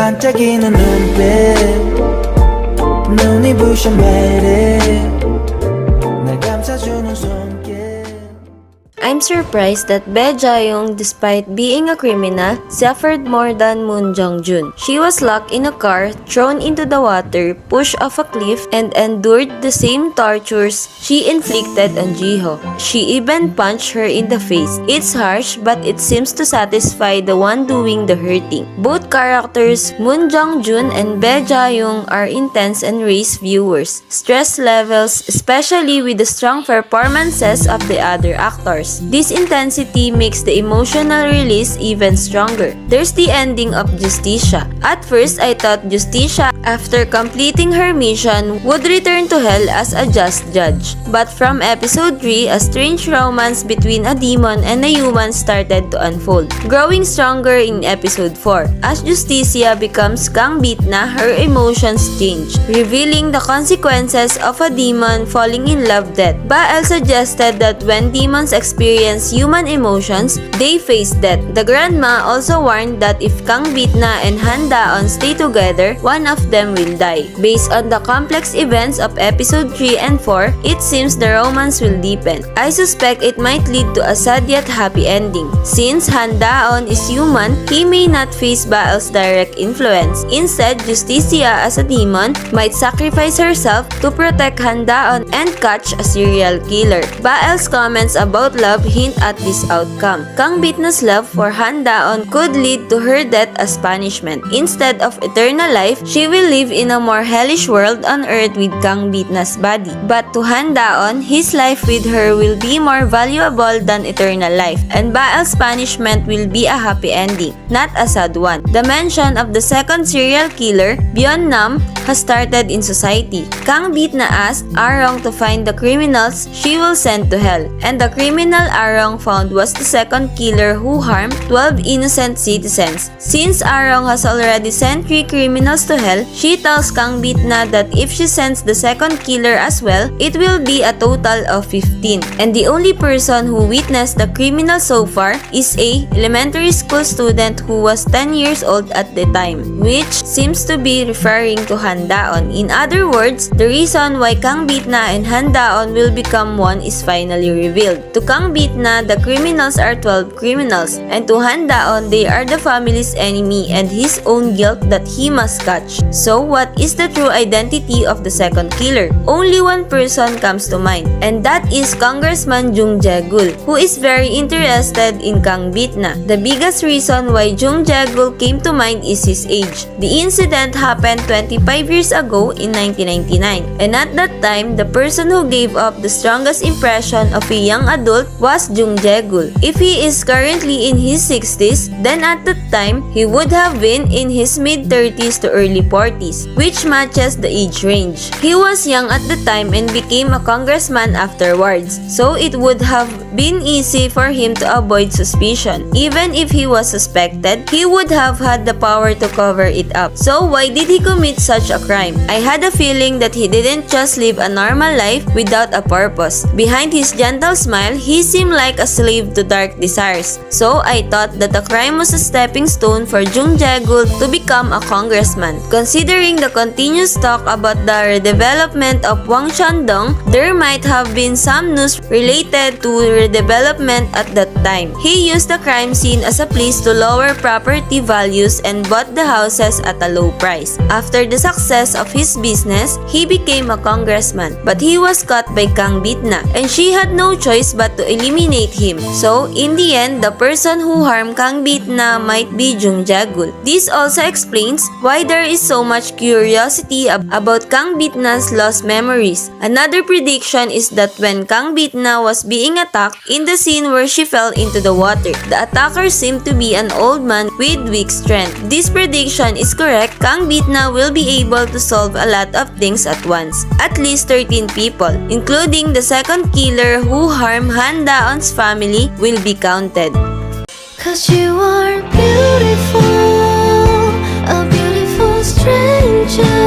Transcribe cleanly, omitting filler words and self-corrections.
반짝이는 눈빛 눈이 부셔 매일 날 감싸주는 손길. I'm surprised that Bae Ja-young, despite being a criminal, suffered more than Moon Jong-jun. She was locked in a car, thrown into the water, pushed off a cliff, and endured the same tortures she inflicted on Ji-ho. She even punched her in the face. It's harsh, but it seems to satisfy the one doing the hurting. Both characters, Moon Jong-jun and Bae Ja-young, are intense and raise viewers' stress levels, especially with the strong performances of the other actors. This intensity makes the emotional release even stronger. There's the ending of Justicia. At first, I thought Justicia, after completing her mission, would return to hell as a just judge. But from episode 3, a strange romance between a demon and a human started to unfold, growing stronger in episode 4. As Justicia becomes Kang Bit Na, her emotions change, revealing the consequences of a demon falling in love death. Baal suggested that when demons experience human emotions, they face death. The grandma also warned that if Kang Bit Na and Han Da-on stay together, one of them will die. Based on the complex events of episode 3 and 4, it seems the romance will deepen. I suspect it might lead to a sad yet happy ending. Since Han Da-on is human, he may not face Baal's direct influence. Instead, Justicia as a demon might sacrifice herself to protect Han Da-on and catch a serial killer. Baal's comments about love hint at this outcome. Kang Bit Na's love for Han Da-on could lead to her death as punishment. Instead of eternal life, she will live in a more hellish world on earth with Kang Bit Na's body. But to Han Da-on, his life with her will be more valuable than eternal life, and Baal's punishment will be a happy ending, not a sad one. The mention of the second serial killer, Byeon Nam, has started in society. Kang Bit Na asked Arong to find the criminals she will send to hell, and the criminal Arong found was the second killer who harmed 12 innocent citizens. Since Arong has already sent 3 criminals to hell, she tells Kang Bit Na that if she sends the second killer as well, it will be a total of 15. And the only person who witnessed the criminal so far is a elementary school student who was 10 years old at the time, which seems to be referring to Han Da-on. In other words, the reason why Kang Bit Na and Han Da-on will become one is finally revealed. To Kang Bit Na, the criminals are 12 criminals, and to Han Da-on, they are the family's enemy and his own guilt that he must catch. So, what is the true identity of the second killer? Only one person comes to mind, and that is Congressman Jung Jae-gul, who is very interested in Kang Bit Na. The biggest reason why Jung Jae-gul came to mind is his age. The incident happened 25 years ago in 1999, and at that time, the person who gave up the strongest impression of a young adult was Jung Jae-gul. If he is currently in his 60s, then at that time, he would have been in his mid-30s to early 40s, which matches the age range. He was young at the time and became a congressman afterwards, so it would have been easy for him to avoid suspicion. Even if he was suspected, he would have had the power to cover it up. So why did he commit such a crime? I had a feeling that he didn't just live a normal life without a purpose. Behind his gentle smile, he seemed like a slave to dark desires. So I thought that the crime was a stepping stone for Jung Jae-gul to become a congressman. Considering the continuous talk about the redevelopment of Wang Shandong, there might have been some news related to redevelopment at that time. He used the crime scene as a place to lower property values and bought the houses at a low price. After the success of his business, he became a congressman, but he was caught by Kang Bit Na, and she had no choice but to eliminate him. So, in the end, the person who harmed Kang Bit Na might be Jung Jae-gul. This also explains why there is so much curiosity about Kang Bit Na's lost memories. Another prediction is that when Kang Bit Na was being attacked in the scene where she fell into the water, the attacker seemed to be an old man with weak strength. This prediction is correct. Kang Bit Na will be able to solve a lot of things at once. At least 13 people, including the second killer who harmed Han Da-on's family, will be counted. 'Cause you are beautiful, a beautiful stranger.